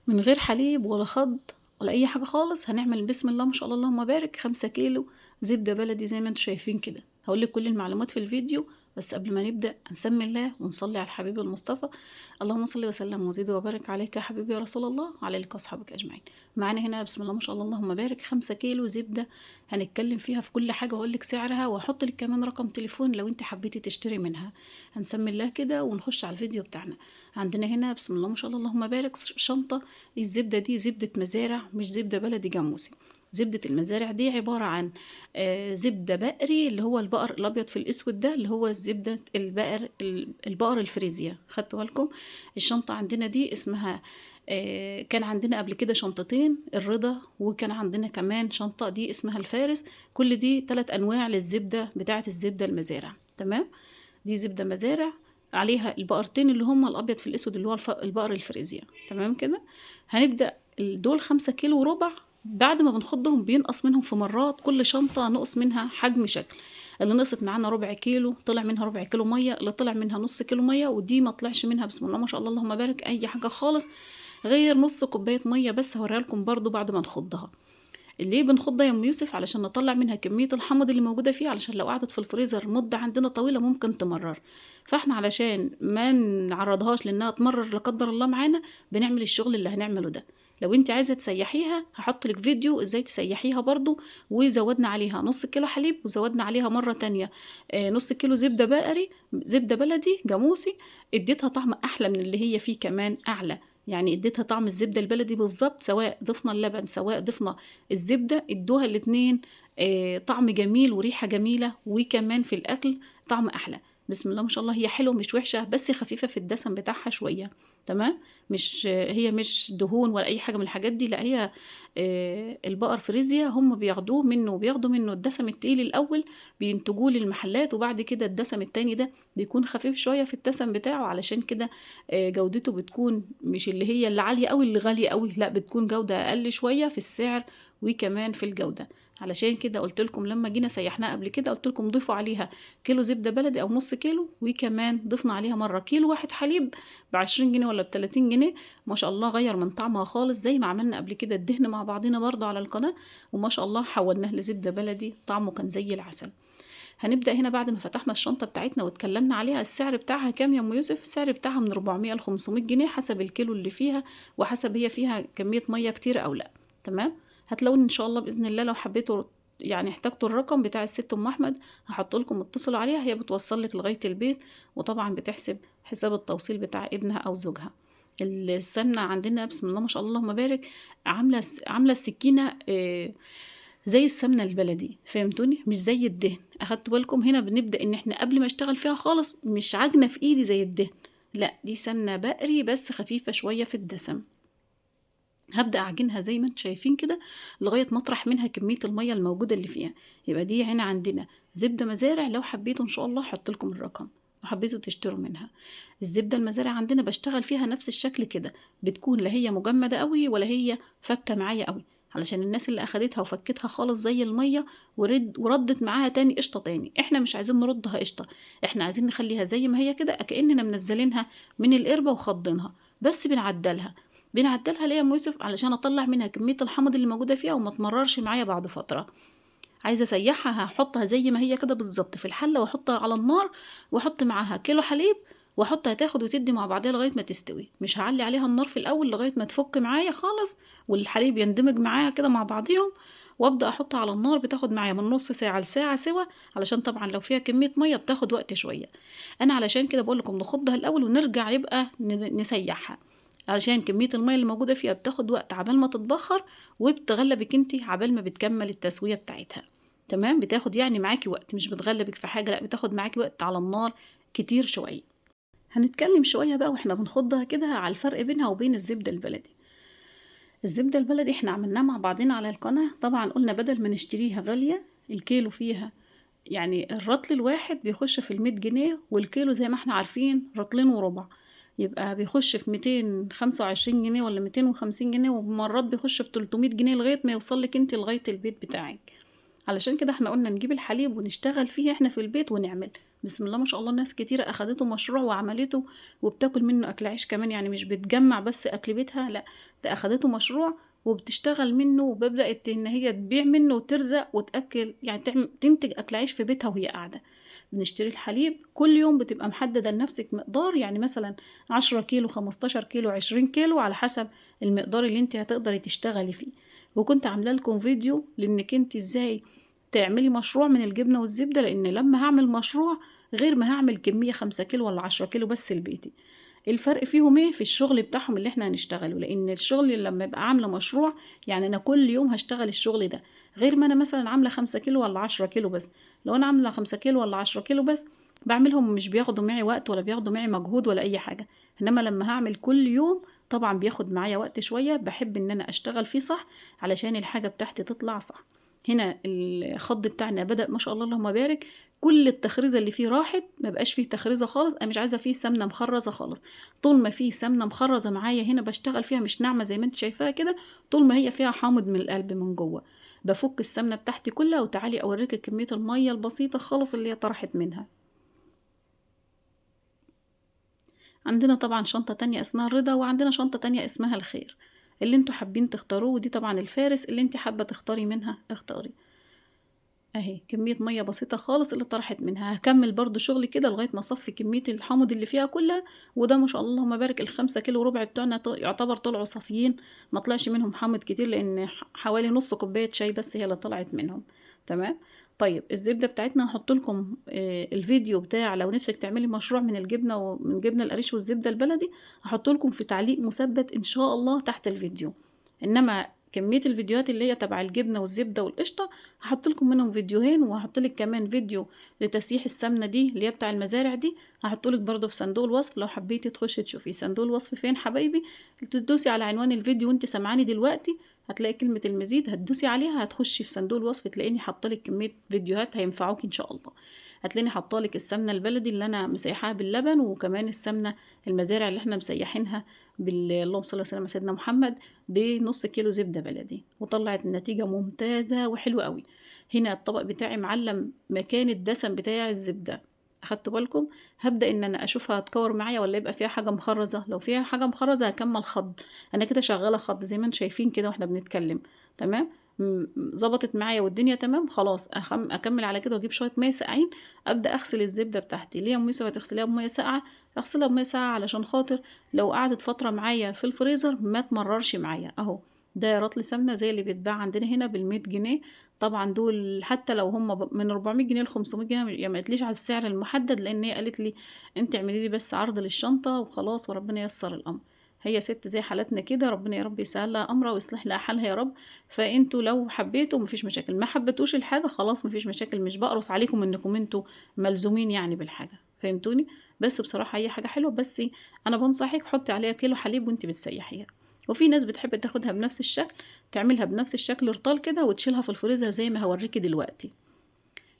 من غير حليب ولا خض ولا اي حاجة خالص. هنعمل بسم الله ما شاء الله اللهم بارك 5 كيلو زبدة بلدي زي ما انتم شايفين كده. هقولك كل المعلومات في الفيديو، بس قبل ما نبدأ نسمي الله ونصلي على الحبيب المصطفى. اللهم صل وسلم وزد وبارك عليك يا حبيبي يا رسول الله وعليك واصحابك اجمعين. معانا هنا بسم الله ما شاء الله اللهم بارك 5 كيلو زبدة. هنتكلم فيها في كل حاجة واقولك سعرها، واحط لك كمان رقم تليفون لو انت حبيتي تشتري منها. هنسمي الله كده ونخش على الفيديو بتاعنا. عندنا هنا بسم الله ما شاء الله اللهم بارك شنطة. الزبدة دي زبدة مزارع مش زبدة بلدي جاموسي. زبدة المزارع دي عبارة عن زبدة بقري، اللي هو البقر الأبيض في الأسود ده، اللي هو زبدة البقر الفريزيا. خدتوا بالكم؟ الشنطة عندنا دي اسمها كان عندنا قبل كده شنطتين الرضا، وكان عندنا كمان شنطة دي اسمها الفارس. كل دي 3 أنواع للزبدة بتاعة الزبدة المزارع. تمام؟ دي زبدة مزارع عليها البقرتين اللي هما الأبيض في الأسود، اللي هو البقر الفريزيا. تمام كده. هنبدأ دول 5 كيلو وربع. بعد ما بنخضهم بينقص منهم في مرات، كل شنطة نقص منها حجم شكل. اللي نقصت معانا ربع كيلو طلع منها ربع كيلو مية، اللي طلع منها نص كيلو مية، ودي ما طلعش منها بسم الله ما شاء الله اللهم بارك أي حاجة خالص غير نص كوباية مية بس. هوريها لكم برضو بعد ما نخضها. ليه بنخضها يا ام يوسف؟ علشان نطلع منها كمية الحمض اللي موجودة فيه، علشان لو قعدت في الفريزر مدة عندنا طويلة ممكن تمرر. فاحنا علشان ما نعرضهاش لانها تمرر لا قدر الله معانا، بنعمل الشغل اللي هنعمله ده. لو انت عايزة تسيحيها هحط لك فيديو ازاي تسيحيها برضو. وزودنا عليها نص كيلو حليب، وزودنا عليها مرة تانية نص كيلو زبدة بقري، زبدة بلدي جاموسي. اديتها طعم احلى من اللي هي فيه، كمان اعلى. يعني اديتها طعم الزبدة البلدي بالظبط، سواء ضفنا اللبن سواء ضفنا الزبدة، ادوها الاتنين طعم جميل وريحة جميلة، وكمان في الأكل طعم أحلى. بسم الله ما شاء الله. هي حلوة مش وحشة، بس خفيفة في الدسم بتاعها شوية. تمام. مش هي مش دهون ولا أي حاجة من الحاجات دي، لا. هي البقر فريزيا هم بياخدوا منه الدسم التقيل الأول، بينتجوه للمحلات، وبعد كده الدسم التاني ده بيكون خفيف شوية في الدسم بتاعه. علشان كده جودته بتكون مش اللي هي اللي عالية قوي اللي غالية قوي، لا، بتكون جودة أقل شوية في السعر وكمان في الجودة. علشان كده قلت لكم لما جينا سيحناها قبل كده، قلت لكم ضيفوا عليها كيلو زبدة بلدي أو نص كيلو، وكمان ضفنا عليها مرة كيلو واحد حليب ب20 جنيه ولا ب30 جنيه. ما شاء الله غير من طعمها خالص، زي ما عملنا قبل كده الدهن مع بعضنا برضه على القناة. وما شاء الله حولناه لزبدة بلدي، طعمه كان زي العسل. هنبدأ هنا بعد ما فتحنا الشنطة بتاعتنا واتكلمنا عليها. السعر بتاعها كام يا ام يوسف؟ السعر بتاعها من 400 ل 500 جنيه حسب الكيلو اللي فيها، وحسب هي فيها كمية مية كتير او لا. تمام. هتلاقوني ان شاء الله باذن الله لو حبيتوا يعني احتجتوا الرقم بتاع الست ام احمد هحط لكم، اتصلوا عليها، هي بتوصل لك لغاية البيت، وطبعا بتحسب حساب التوصيل بتاع ابنها او زوجها. السمنة عندنا بسم الله ما شاء الله اللهم بارك عاملة السكينة زي السمنة البلدي. فهمتوني؟ مش زي الدهن. اخدتوا بالكم؟ هنا بنبدأ ان احنا قبل ما اشتغل فيها خالص مش عجنة في ايدي زي الدهن، لا، دي سمنة بقري بس خفيفة شوية في الدسم. هبدأ أعجنها زي ما انتم شايفين كده لغاية ما اطرح منها كمية المية الموجودة اللي فيها. يبقى دي هنا عندنا زبدة مزارع، لو حبيتوا إن شاء الله أحط لكم الرقم لو حبيتوا تشتروا منها. الزبدة المزارع عندنا بشتغل فيها نفس الشكل كده، بتكون لا هي مجمدة قوي ولا هي فكة معايا قوي، علشان الناس اللي أخدتها وفكتها خالص زي المية وردت معاها تاني قشطة تاني. احنا مش عايزين نردها قشطة، احنا عايزين نخليها زي ما هي كده، كأننا منزلينها من القربة وخضينها، بس بنعدلها ليه يا ام يوسف؟ علشان اطلع منها كميه الحمض اللي موجوده فيها وما تمررش معايا بعد فتره. عايزه اسيحها هحطها زي ما هي كده بالظبط في الحله، واحطها على النار، واحط معاها كيلو حليب، واحطها تاخد وتدي مع بعضها لغايه ما تستوي. مش هعلي عليها النار في الاول لغايه ما تفك معايا خالص والحليب يندمج معاها كده مع بعضيهم، وابدا احطها على النار. بتاخد معايا من نص ساعه لساعه سوا، علشان طبعا لو فيها كميه ميه بتاخد وقت شويه. انا علشان كده بقول لكم نخضها الاول ونرجع يبقى نسيحها، علشان كمية المية اللي موجودة فيها بتاخد وقت عبال ما تتبخر، وبتغلبك انتي عبال ما بتكمل التسوية بتاعتها. تمام. بتاخد يعني معاكي وقت، مش بتغلبك في حاجة، لا، بتاخد معاكي وقت على النار كتير شوية. هنتكلم شوية بقى واحنا بنخضها كده على الفرق بينها وبين الزبدة البلدي. الزبدة البلدي احنا عملناها مع بعضنا على القناة، طبعا قلنا بدل ما نشتريها غالية، الكيلو فيها يعني الرطل الواحد بيخش في 100 جنيه، والكيلو زي ما احنا عارفين رطلين وربع، يبقى بيخش في 225 جنيه ولا 250 جنيه، ومرات بيخش في 300 جنيه لغاية ما يوصلك انت لغاية البيت بتاعك. علشان كده احنا قلنا نجيب الحليب ونشتغل فيه احنا في البيت ونعمل، بسم الله ما شاء الله ناس كتيرة أخدته مشروع وعملته وبتاكل منه أكل عيش كمان، يعني مش بتجمع بس أكل بيتها، لأ ده أخدته مشروع وبتشتغل منه، وبدأت إن هي تبيع منه وترزق وتأكل، يعني تنتج أكل عيش في بيتها وهي قاعدة. بنشتري الحليب كل يوم، بتبقى محددة لنفسك مقدار، يعني مثلا 10 كيلو 15 كيلو 20 كيلو على حسب المقدار اللي انت هتقدري تشتغلي فيه. وكنت عاملة لكم فيديو لانك انت ازاي تعملي مشروع من الجبنة والزبدة، لان لما هعمل مشروع غير ما هعمل كمية 5 كيلو ولا 10 كيلو بس لبيتي. الفرق فيهم ايه؟ في الشغل بتاعهم اللي احنا هنشتغله، لان الشغل لما يبقى عاملة مشروع يعني انا كل يوم هشتغل الشغل ده، غير ما انا مثلا عاملة 5 كيلو ولا 10 كيلو بس. لو انا عاملة 5 كيلو ولا 10 كيلو بس بعملهم مش بياخدوا معي وقت ولا بياخدوا معي مجهود ولا اي حاجة. انما لما هعمل كل يوم طبعا بياخد معايا وقت شوية، بحب ان انا اشتغل فيه صح علشان الحاجة بتاعتي تطلع صح. هنا الخض بتاعنا بدأ ما شاء الله اللهم بارك، كل التخريزه اللي فيه راحت، ما بقاش فيه تخريزه خالص، انا مش عايزه فيه سمنه مخرزه خالص. طول ما فيه سمنه مخرزه معايا هنا بشتغل فيها، مش ناعمه زي ما انت شايفاها كده، طول ما هي فيها حامض من القلب من جوه. بفك السمنه بتاعتي كلها، وتعالي اوريك كميه الميه البسيطه خالص اللي هي طرحت منها. عندنا طبعا شنطه تانية اسمها الرضا، وعندنا شنطه تانية اسمها الخير، اللي انتوا حابين تختاروه، ودي طبعا الفارس اللي انت حابه تختاري منها اختاري. اهي كمية مية بسيطة خالص اللي طرحت منها. هكمل برضو شغلي كده لغاية ما اصفي كمية الحامض اللي فيها كلها. وده ما شاء الله اللهم بارك ال5 كيلو ربع بتوعنا يعتبر طلعوا صافيين، ما طلعش منهم حامض كتير، لان حوالي نص كوباية شاي بس هي اللي طلعت منهم. تمام. طيب الزبدة بتاعتنا هحط لكم الفيديو بتاع لو نفسك تعملي مشروع من الجبنة ومن جبنة القريش والزبدة البلدي، هحط لكم في تعليق مثبت ان شاء الله تحت الفيديو. انما كمية الفيديوهات اللي هي تبع الجبنة والزبدة والقشطة هحط لكم منهم فيديوهين، وهحط لك كمان فيديو لتسييح السمنة دي اللي هي بتاع المزارع دي، هحط لك برضه في صندوق الوصف لو حبيتي تخشي تشوفي. صندوق الوصف فين حبايبي؟ تدوسي على عنوان الفيديو وانت سامعاني دلوقتي، هتلاقي كلمة المزيد، هتدوسي عليها هتخشي في صندوق الوصف، تلاقيني حاطلك كمية فيديوهات هينفعوك ان شاء الله. هتلاقيني حاطالك السمنة البلدي اللي انا مسيحاها باللبن، وكمان السمنة المزارع اللي احنا مسيحينها اللهم صل وسلم على سيدنا محمد بنص كيلو زبدة بلدي، وطلعت النتيجة ممتازة وحلوة قوي. هنا الطبق بتاعي معلم مكان الدسم بتاع الزبدة، اخدتوا بالكم؟ هبدأ ان انا اشوفها هتكور معايا ولا يبقى فيها حاجة مخرزة. لو فيها حاجة مخرزة هكمل خض، انا كده شغالة خض زي ما انتم شايفين كده واحنا بنتكلم. تمام. ظبطت معايا والدنيا تمام خلاص، اكمل على كده واجيب شويه ميه ساقعين، ابدا اغسل الزبده بتاعتي. ليه يا ام يوسف هتغسليها بميه ساقعه؟ اغسلها بميه ساقعه علشان خاطر لو قعدت فتره معايا في الفريزر ما تمررش معايا. اهو ده رطل سمنه زي اللي بيتباع عندنا هنا بال100 جنيه. طبعا دول حتى لو هم من 400 جنيه ل 500 جنيه، يا ما قالتليش على السعر المحدد، لان هي قالت لي انت اعملي لي بس عرض للشنطه وخلاص وربنا ييسر الامر. هي ست زي حالتنا كده، ربنا يا رب يسهل لها امرها ويصلح لها حالها يا رب. فانتوا لو حبيتوا مفيش مشاكل، ما حبيتوش الحاجه خلاص مفيش مشاكل، مش بقرص عليكم انكم انتوا ملزومين يعني بالحاجه، فهمتوني؟ بس بصراحه هي حاجه حلوه، بس انا بنصحك حطي عليها كيلو حليب وانت بتسيحيها. وفي ناس بتحب تاخدها بنفس الشكل، تعملها بنفس الشكل رطال كده وتشيلها في الفريزر زي ما هوريكي دلوقتي.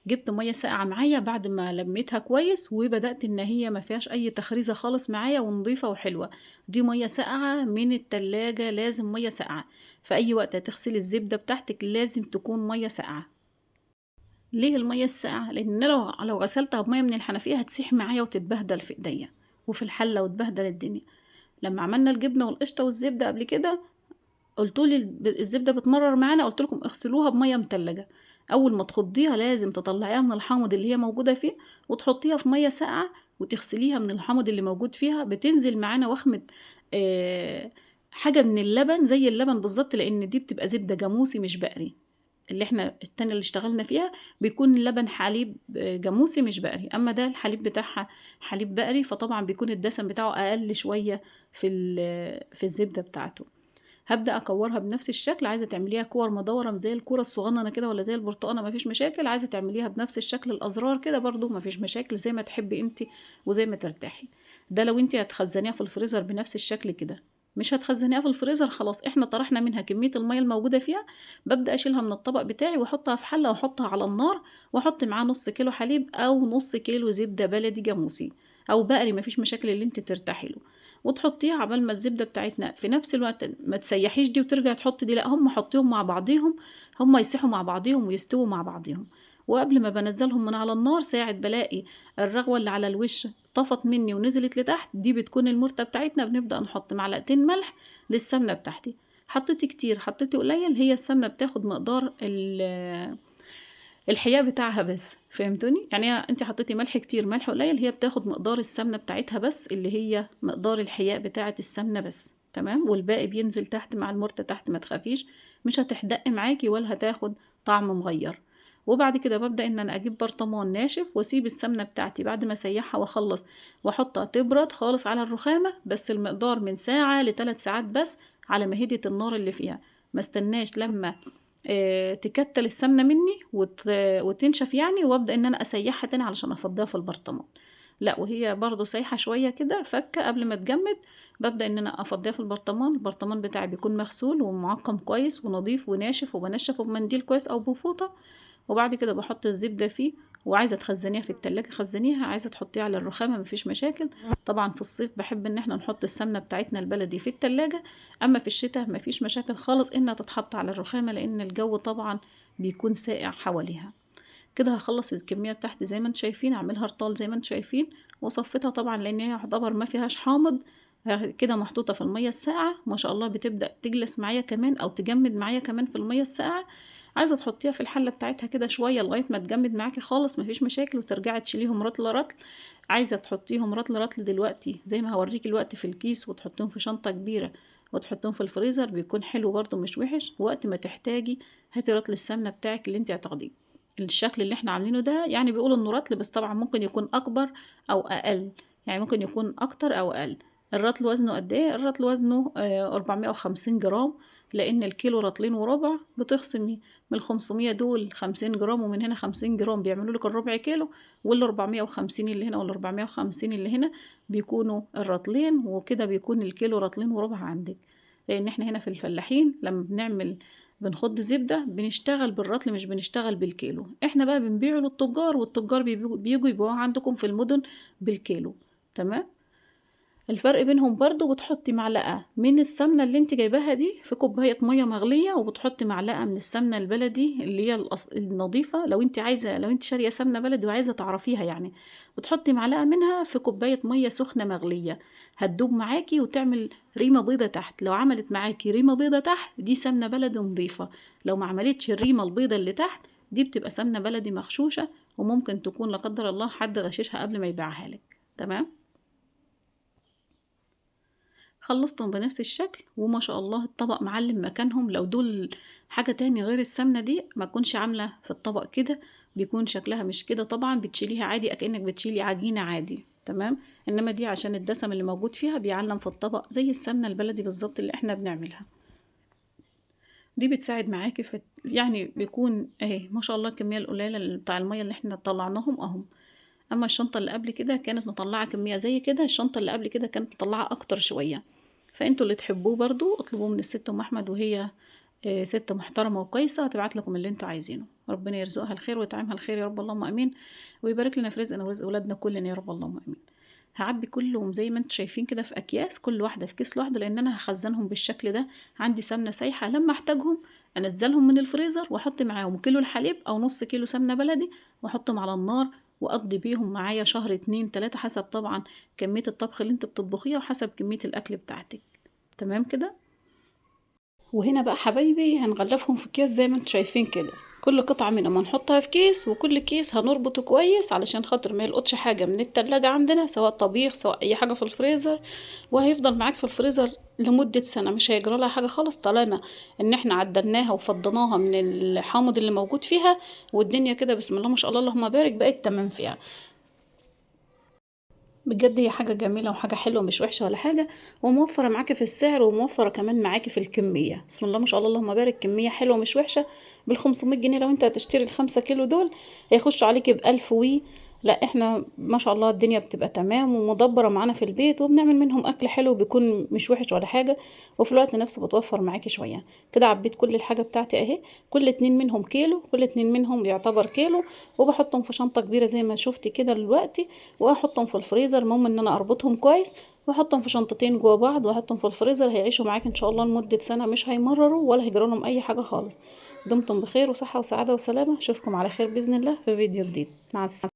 جبت ميه ساقعه معايا بعد ما لميتها كويس، وبدات ان هي ما فيهاش اي تخريزه خالص معايا ونضيفه وحلوه. دي ميه ساقعه من التلاجة، لازم ميه ساقعه في اي وقت هتغسلي الزبده بتاعتك لازم تكون ميه ساقعه. ليه الميه الساقعه؟ لان لو غسلتها بميه من الحنفيه هتسيح معايا وتتبهدل في ايديا وفي الحله وتبهدل الدنيا. لما عملنا الجبنه والقشطه والزبده قبل كده قلتولي الزبدة بتمرر معانا، قلت لكم اغسلوها بمية متلجة. اول ما تخضيها لازم تطلعيها من الحامض اللي هي موجودة فيه وتحطيها في مية ساقعة وتغسليها من الحامض اللي موجود فيها، بتنزل معانا وخمة حاجة من اللبن زي اللبن بالظبط، لان دي بتبقى زبدة جاموسي مش بقري. اللي احنا التانية اللي اشتغلنا فيها بيكون اللبن حليب جاموسي مش بقري، اما ده الحليب بتاعها حليب بقري، فطبعا بيكون الدسم بتاعه اقل شوية في الزبدة بتاعته. هبدأ أكورها بنفس الشكل. عايزة تعمليها كور مدورة زي الكورة الصغننة كده ولا زي البرتقانة مفيش مشاكل، عايزة تعمليها بنفس الشكل الأزرار كده برضو مفيش مشاكل، زي ما تحبي انتي وزي ما ترتاحي. ده لو انتي هتخزنيها في الفريزر بنفس الشكل كده. مش هتخزنيها في الفريزر خلاص، احنا طرحنا منها كمية المية الموجودة فيها، ببدأ أشيلها من الطبق بتاعي واحطها في حلة واحطها على النار، واحط معاه نص كيلو حليب أو نص كيلو زبدة بلدي جاموسي أو بقري مفيش مشاكل اللي انتي ترتاحي له، وتحطيها عبال ما الزبدة بتاعتنا في نفس الوقت ما تسيحيش دي وترجع تحط دي، لا هم حطيهم مع بعضيهم، هم يسيحوا مع بعضيهم ويستووا مع بعضيهم. وقبل ما بنزلهم من على النار ساعة بلاقي الرغوة اللي على الوش طفت مني ونزلت لتحت، دي بتكون المرتة بتاعتنا. بنبدأ نحط معلقتين ملح للسمنة بتاعتي. حطيتي كتير حطيتي قليل، هي السمنة بتاخد مقدار الحياء بتاعها بس، فهمتوني؟ يعني انت حطيتي ملح كتير ملح قليل، هي بتاخد مقدار السمنة بتاعتها بس، اللي هي مقدار الحياء بتاعت السمنة بس، تمام. والباقي بينزل تحت مع المرتة تحت، ما تخافيش مش هتحدق معاكي ولا هتاخد طعم مغير. وبعد كده ببدأ ان انا اجيب برطمان ناشف واسيب السمنة بتاعتي بعد ما اسيحها واخلص واحطها تبرد خالص على الرخامة، بس المقدار من ساعة ل3 ساعات بس على ما هديت النار اللي فيها. ما استناش لما تكتل السمنة مني وتنشف يعني، وابدأ ان انا اسيحها تاني علشان افضيها في البرطمان. لا، وهي برضو سايحة شوية كده فكة قبل ما تجمد، ببدأ ان انا افضيها في البرطمان. البرطمان بتاعي بيكون مغسول ومعقم كويس ونظيف وناشف، وبنشفه بمنديل كويس او بفوطة. وبعد كده بحط الزبدة فيه، وعايزة تخزنيها في التلاجة خزنيها، عايزة تحطيها على الرخامة مفيش مشاكل. طبعا في الصيف بحب ان احنا نحط السمنة بتاعتنا البلدي في التلاجة، اما في الشتاء مفيش مشاكل خالص انها تتحط على الرخامة، لان الجو طبعا بيكون ساقع حواليها. كده هخلص الكمية بتاعتي زي ما انتم شايفين، اعملها رطال زي ما انتم شايفين، وصفتها طبعا لان هي يعتبر ما فيهاش حامض. كده محطوطة في المية الساقعة، ما شاء الله بتبدأ تجلس معايا كمان او تجمد معايا كمان في المية الساقعة. عايزة تحطيها في الحلة بتاعتها كده شوية لغاية ما تجمد معاكي خالص مفيش مشاكل، وترجعي تشيليهم رطل رطل. عايزة تحطيهم رطل رطل دلوقتي زي ما هوريكي الوقت في الكيس، وتحطيهم في شنطة كبيرة وتحطيهم في الفريزر، بيكون حلو برضو مش وحش. وقت ما تحتاجي هاتي رطل السمنة بتاعك اللي انت هتاخديه. الشكل اللي احنا عاملينه ده يعني بيقولوا انه رطل، بس طبعا ممكن يكون اكبر او اقل، يعني ممكن يكون اكتر او اقل. الرطل وزنه قد ايه؟ الرطل وزنه 450 جرام، لان الكيلو رطلين وربع، بتخصمي من 500 دول 50 جرام ومن هنا 50 جرام بيعملوا لك الربع كيلو، وال 450 اللي هنا وال 450 اللي هنا بيكونوا الرطلين، وكده بيكون الكيلو رطلين وربع عندك. لان احنا هنا في الفلاحين لما بنخض زبدة بنشتغل بالرطل مش بنشتغل بالكيلو. احنا بقى بنبيعه للتجار، والتجار بيجوا يبيعوه عندكم في المدن بالكيلو، تمام. الفرق بينهم برضو بتحطي معلقة من السمنة اللي انت جايباها دي في كوباية مية مغلية، وبتحطي معلقة من السمنة البلدي اللي هي النظيفة. لو انت عايزة، لو انت شارية سمنة بلدي وعايزة تعرفيها يعني، بتحطي معلقة منها في كوباية مية سخنة مغلية، هتدوب معاكي وتعمل ريمة بيضة تحت. لو عملت معاكي ريمة بيضة تحت دي سمنة بلدي نظيفة، لو ما عملتش الريمة البيضة اللي تحت دي بتبقى سمنة بلدي مغشوشة، وممكن تكون لا قدر الله حد غششها قبل ما يبيعها لك، تمام. خلصتهم بنفس الشكل وما شاء الله الطبق معلم مكانهم. لو دول حاجة تاني غير السمنة دي ما تكونش عاملة في الطبق كده، بيكون شكلها مش كده. طبعا بتشيليها عادي اكنك بتشيلي عجينة عادي، تمام. انما دي عشان الدسم اللي موجود فيها بيعلم في الطبق زي السمنة البلدي بالظبط اللي احنا بنعملها. دي بتساعد معاكي في يعني بيكون اهي ما شاء الله الكمية القليلة بتاع المية اللي احنا طلعناهم اهم. اما الشنطة اللي قبل كده كانت مطلعة كمية زي كده، الشنطة اللي قبل كده كانت مطلعة اكتر شوية. فانتوا اللي تحبوه برضو اطلبوه من الست ام احمد، وهي ست محترمة وكويسة، هتبعت لكم اللي انتوا عايزينه. ربنا يرزقها الخير ويطعمها الخير يا رب اللهم امين، ويبارك لنا في رزقنا ورزق اولادنا كلنا يا رب اللهم امين. هعبي كلهم زي ما انتوا شايفين كده في اكياس، كل واحدة في كيس لوحده، لان انا هخزنهم بالشكل ده. عندي سمنة سايحة لما احتاجهم انزلهم من الفريزر واحط معاهم كيلو الحليب او نص كيلو سمنة بلدي، واحطهم على النار واقضي بيهم معايا شهر 2 3، حسب طبعا كمية الطبخ اللي انت بتطبخيها وحسب كمية الاكل بتاعتك، تمام كده. وهنا بقى حبايبي هنغلفهم في اكياس زي ما انتم شايفين كده، كل قطعة منهم هنحطها في كيس، وكل كيس هنربطه كويس علشان خاطر ما يلقطش حاجة من التلاجة عندنا، سواء طبيخ سواء اي حاجة في الفريزر، وهيفضل معاك في الفريزر لمدة سنة، مش هيجرى لها حاجة خالص طالما ان احنا عدلناها وفضيناها من الحامض اللي موجود فيها. والدنيا كده بسم الله ما شاء الله اللهم بارك بقت تمام فيها. بجد هي حاجة جميلة وحاجة حلوة مش وحشة ولا حاجة، وموفرة معاكي في السعر وموفرة كمان معاكي في الكمية. بسم الله ما شاء الله اللهم بارك، كمية حلوة مش وحشة. بال500 جنيه لو انت هتشتري ال5 كيلو دول هيخشوا عليكي ب1000 لا احنا ما شاء الله الدنيا بتبقى تمام ومدبرة معانا في البيت، وبنعمل منهم اكل حلو بيكون مش وحش ولا حاجة، وفي الوقت نفسه بتوفر معاكي شوية. كده عبيت كل الحاجة بتاعتي اهي، كل 2 منهم كيلو، كل 2 منهم يعتبر كيلو، وبحطهم في شنطة كبيرة زي ما شفتي كده دلوقتي، واحطهم في الفريزر. المهم ان انا اربطهم كويس واحطهم في شنطتين جوا بعض واحطهم في الفريزر، هيعيشوا معاك ان شاء الله لمدة سنة، مش هيمرروا ولا هيجرالهم اي حاجة خالص. دمتم بخير وصحة وسعادة وسلامة، اشوفكم على خير بإذن الله في فيديو جديد. مع السلامة.